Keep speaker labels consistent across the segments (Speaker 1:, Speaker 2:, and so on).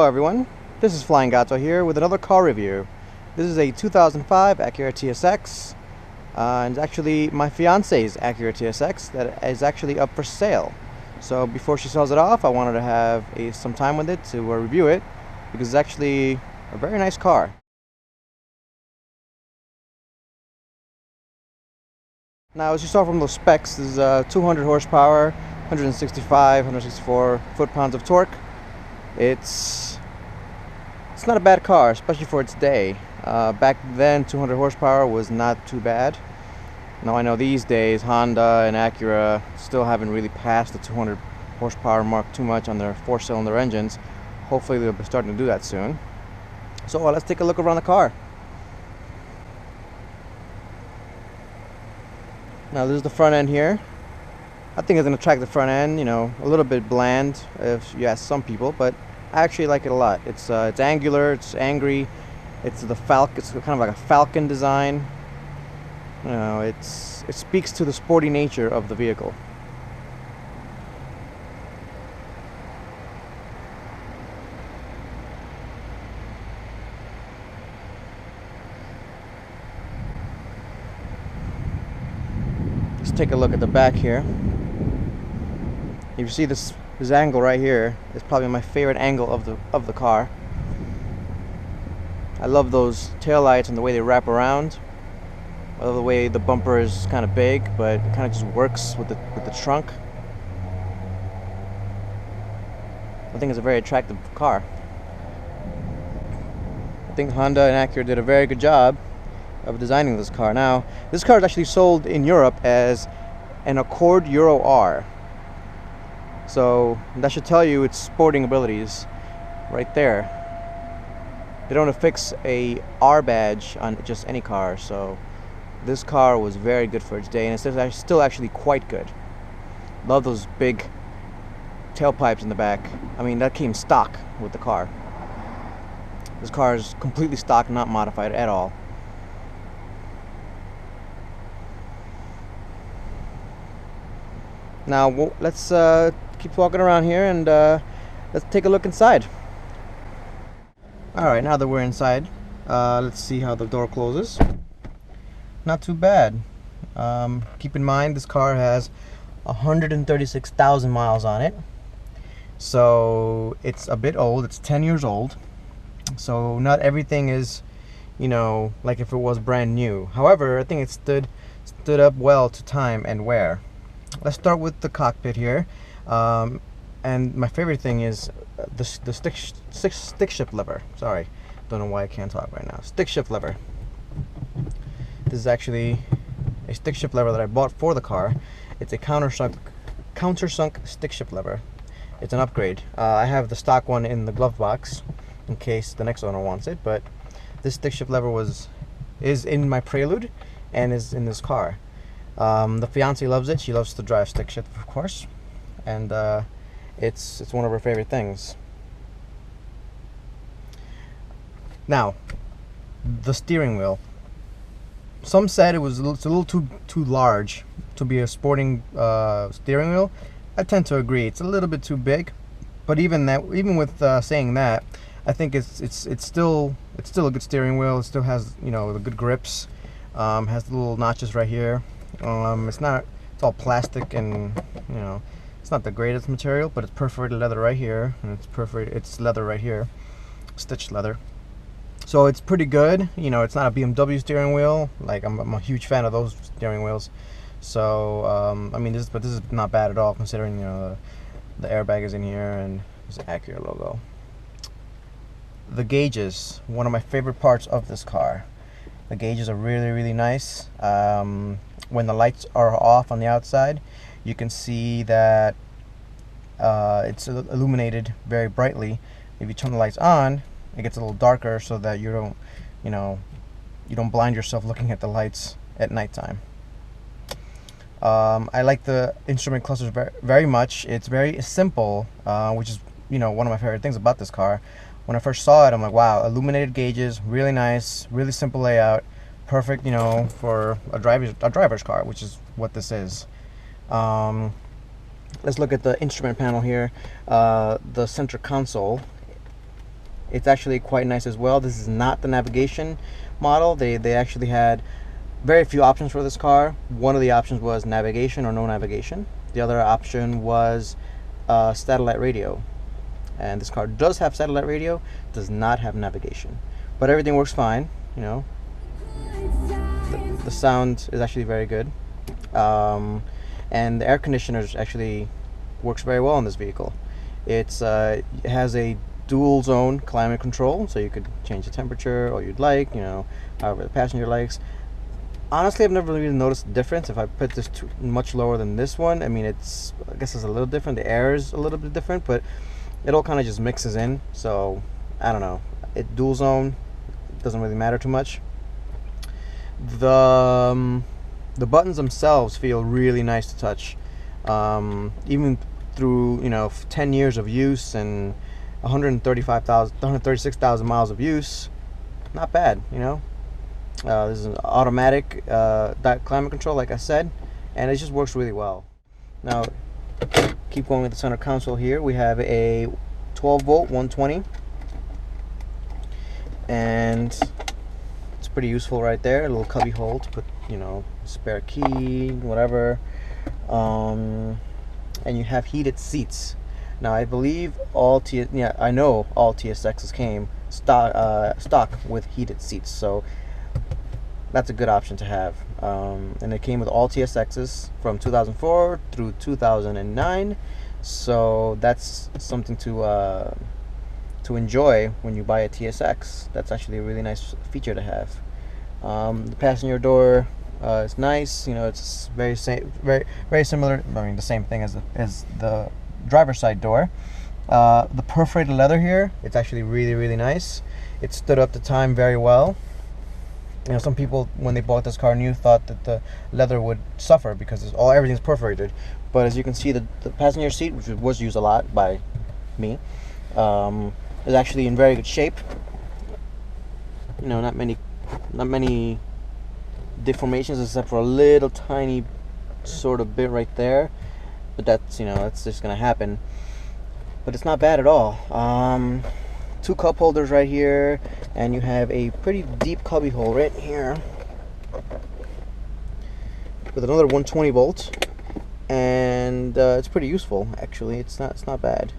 Speaker 1: Hello everyone, this is Flying Gato here with another car review. This is a 2005 Acura TSX, and it's actually my fiance's Acura TSX that is actually up for sale. So before she sells it off, I wanted to have some time with it to review it, because it's actually a very nice car. Now, as you saw from those specs, this is 200 horsepower, 164 foot-pounds of torque. It's not a bad car, especially for its day. Back then, 200 horsepower was not too bad. Now I know these days Honda and Acura still haven't really passed the 200 horsepower mark too much on their four-cylinder engines. Hopefully they'll be starting to do that soon. So let's take a look around the car. Now this is the front end here. I think it's an attractive front end, you know, a little bit bland if you ask some people, but I actually like it a lot. It's angular, it's angry, it's kind of like a falcon design. You know, it speaks to the sporty nature of the vehicle. Let's take a look at the back here. You see this angle right here is probably my favorite angle of the car. I love those taillights and the way they wrap around. I love the way the bumper is kind of big, but it kind of just works with the trunk. I think it's a very attractive car. I think Honda and Acura did a very good job of designing this car. Now, this car is actually sold in Europe as an Accord Euro R. So that should tell you its sporting abilities right there. They don't affix a R badge on just any car, so this car was very good for its day, and it's still actually quite good. Love those big tailpipes in the back. I mean, that came stock with the car. This car is completely stock, not modified at all. Now let's keep walking around here and let's take a look inside. Alright, now that we're inside, let's see how the door closes. Not too bad. Keep in mind this car has 136,000 miles on it, so it's a bit old. It's 10 years old, so not everything is, you know, like if it was brand new. However, I think it stood up well to time and wear. Let's start with the cockpit here, and my favorite thing is the stick shift lever. Sorry, don't know why I can't talk right now. Stick shift lever. This is actually a stick shift lever that I bought for the car. It's a countersunk stick shift lever. It's an upgrade. I have the stock one in the glove box in case the next owner wants it, but this stick shift lever is in my Prelude and is in this car. The fiance loves it. She loves to drive stick shift, of course, and it's one of her favorite things. Now, the steering wheel. Some said it's a little too large to be a sporting steering wheel. I tend to agree. It's a little bit too big, but even with saying that, I think it's still a good steering wheel. It still has, you know, the good grips. Has the little notches right here. It's all plastic, and you know, it's not the greatest material, but it's perforated leather right here, and it's leather right here, stitched leather. So it's pretty good. You know, it's not a BMW steering wheel. Like I'm a huge fan of those steering wheels. So I mean, this is not bad at all, considering, you know, the airbag is in here and there's an Acura logo. The gauges, one of my favorite parts of this car. The gauges are really, really nice. When the lights are off on the outside, you can see that it's illuminated very brightly. If you turn the lights on, it gets a little darker, so that you don't blind yourself looking at the lights at nighttime. I like the instrument clusters very much. It's very simple, which is, you know, one of my favorite things about this car. When I first saw it, I'm like, wow, illuminated gauges, really nice, really simple layout, perfect, you know, for a driver's car, which is what this is. Let's look at the instrument panel here. The center console It's actually quite nice as well. This is not the navigation model. They actually had very few options for this car. One of the options was navigation or no navigation. The other option was satellite radio. And this car does have satellite radio, does not have navigation. But everything works fine, you know. The sound is actually very good. And the air conditioner actually works very well in this vehicle. It has a dual zone climate control, so you could change the temperature or you'd like, you know, however the passenger likes. Honestly, I've never really noticed a difference. If I put this much lower than this one, I mean, I guess it's a little different. The air is a little bit different, but it all kind of just mixes in. So I don't know. It dual zone doesn't really matter too much. The buttons themselves feel really nice to touch, even through, you know, 10 years of use and 136,000 miles of use. Not bad, you know. This is an automatic climate control, like I said, and it just works really well. Now, keep going with the center console here. We have a 12-volt 120, and it's pretty useful right there. A little cubby hole to put, you know, spare key, whatever. And you have heated seats. Now, I believe I know all TSXs came stock with heated seats, so that's a good option to have. And it came with all TSXs from 2004 through 2009, so that's something to enjoy when you buy a TSX. That's actually a really nice feature to have. The passenger door is nice. You know, it's very similar. I mean, the same thing as the driver's side door. The perforated leather here, it's actually really nice. It stood up to time very well. You know, some people, when they bought this car new, thought that the leather would suffer because everything's perforated. But as you can see, the passenger seat, which was used a lot by me, is actually in very good shape. You know, not many deformations except for a little tiny sort of bit right there. But that's, you know, that's just gonna happen. But it's not bad at all. 2 cup holders right here, and you have a pretty deep cubby hole right here with another 120 volts, and it's pretty useful actually. It's not bad.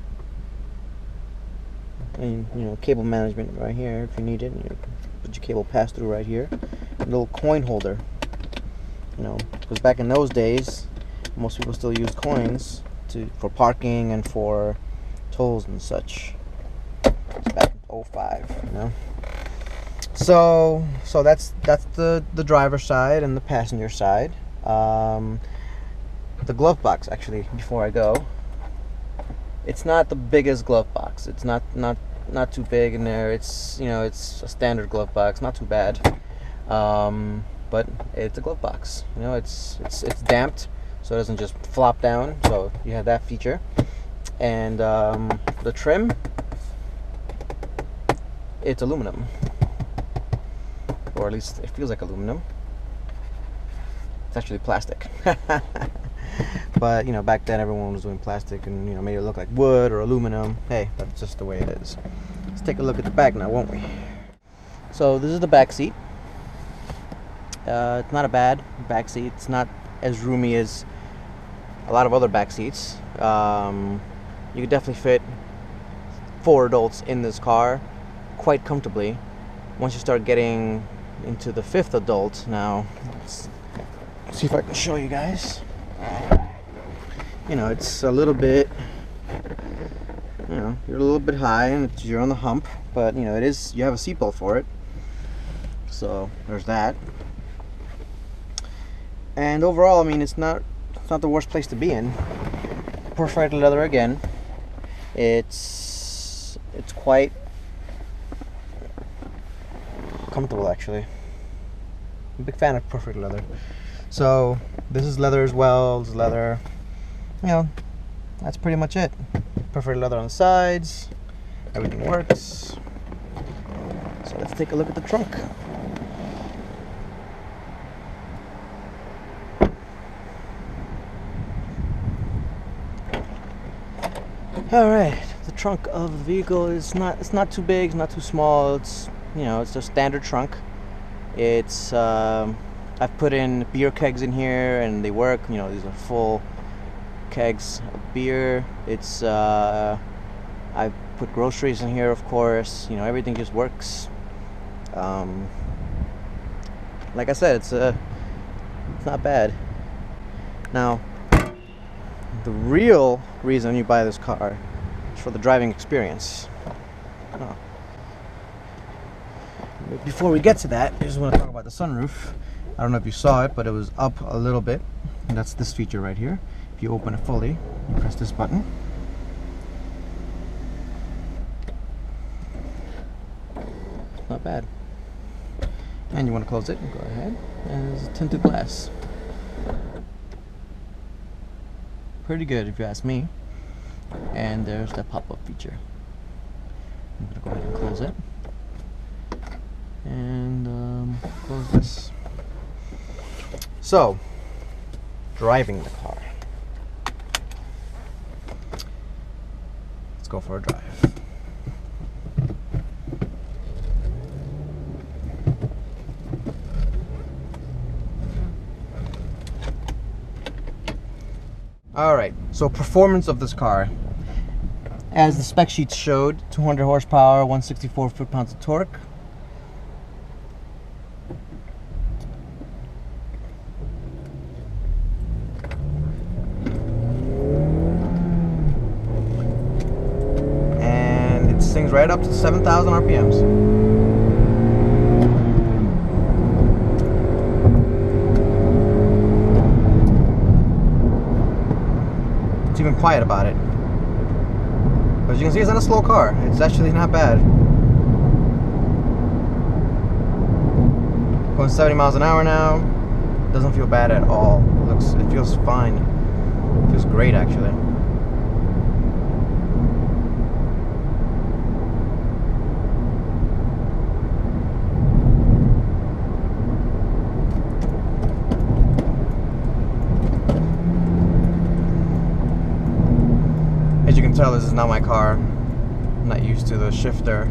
Speaker 1: And, you know, cable management right here if you need it. You put your cable pass through right here. A little coin holder. You know, because back in those days, most people still used coins for parking and for tolls and such. It's back in 05, you know. So that's the driver's side and the passenger side. The glove box, actually, before I go, it's not the biggest glove box. It's not too big in there. It's, you know, it's a standard glove box, not too bad. But it's a glove box. You know, it's damped, so it doesn't just flop down. So you have that feature. And the trim, it's aluminum, or at least it feels like aluminum. It's actually plastic. But, you know, back then everyone was doing plastic and, you know, made it look like wood or aluminum. Hey, that's just the way it is. Let's take a look at the back now, won't we? So this is the back seat. It's not a bad back seat. It's not as roomy as a lot of other back seats. You could definitely fit 4 adults in this car quite comfortably. Once you start getting into the 5th adult, now let's see if I can show you guys. You know, it's a little bit, you know, you're a little bit high and you're on the hump, but, you know, you have a seatbelt for it. So there's that. And overall, I mean, it's not the worst place to be in. Perforated leather again. It's quite comfortable, actually. I'm a big fan of perforated leather. So this is leather as well. It's leather. You know, that's pretty much it. Perforated leather on the sides. Everything works. So let's take a look at the trunk. Alright, the trunk of the vehicle is it's not too big, it's not too small. It's, you know, it's a standard trunk. It's I've put in beer kegs in here and they work. You know, these are full kegs of beer. It's I've put groceries in here, of course. You know, everything just works. Like I said, it's not bad. Now, the real reason you buy this car is for the driving experience. Oh. Before we get to that, I just want to talk about the sunroof. I don't know if you saw it, but it was up a little bit. And that's this feature right here. If you open it fully, you press this button. Not bad. And you want to close it, go ahead. And there's a tinted glass. Pretty good if you ask me. And there's that pop-up feature. I'm going to go ahead and close it. And close this. So, driving the car. Let's go for a drive. Alright, so performance of this car. As the spec sheet showed, 200 horsepower, 164 foot-pounds of torque. And it sings right up to 7,000 RPMs. Even quiet about it. But as you can see, it's not a slow car. It's actually not bad. Going 70 miles an hour now. Doesn't feel bad at all. It feels fine. It feels great, actually. As you can tell, this is not my car. I'm not used to the shifter,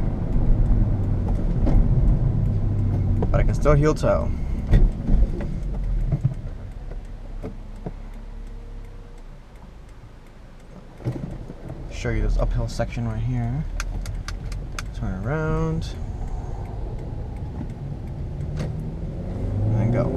Speaker 1: but I can still heel toe. Show you this uphill section right here. Turn around and then go.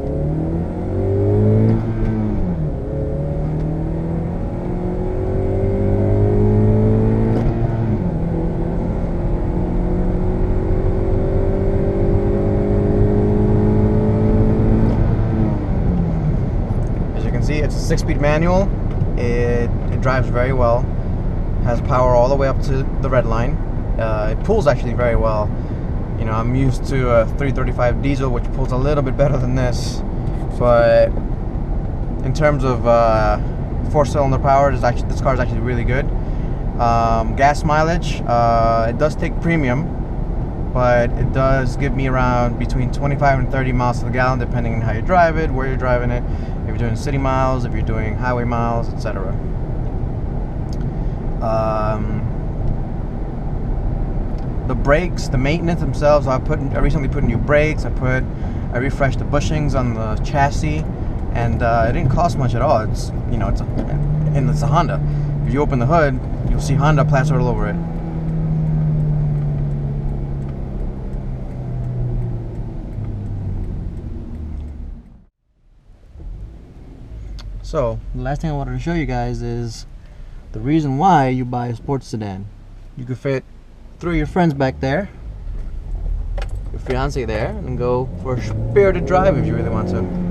Speaker 1: It's a 6-speed manual. It drives very well. Has power all the way up to the red line. It pulls actually very well. You know, I'm used to a 335 diesel, which pulls a little bit better than this. But in terms of 4-cylinder power, this car is actually really good. Gas mileage, it does take premium, but it does give me around between 25 and 30 miles to the gallon, depending on how you drive it, where you're driving it. If you're doing city miles, if you're doing highway miles, etc. The brakes, the maintenance themselves, I recently put in new brakes. I refreshed the bushings on the chassis, and it didn't cost much at all. It's, you know, it's a Honda. If you open the hood, you'll see Honda plastered all over it. So, the last thing I wanted to show you guys is the reason why you buy a sports sedan. You could fit 3 of your friends back there, your fiance there, and go for a spirited drive if you really want to.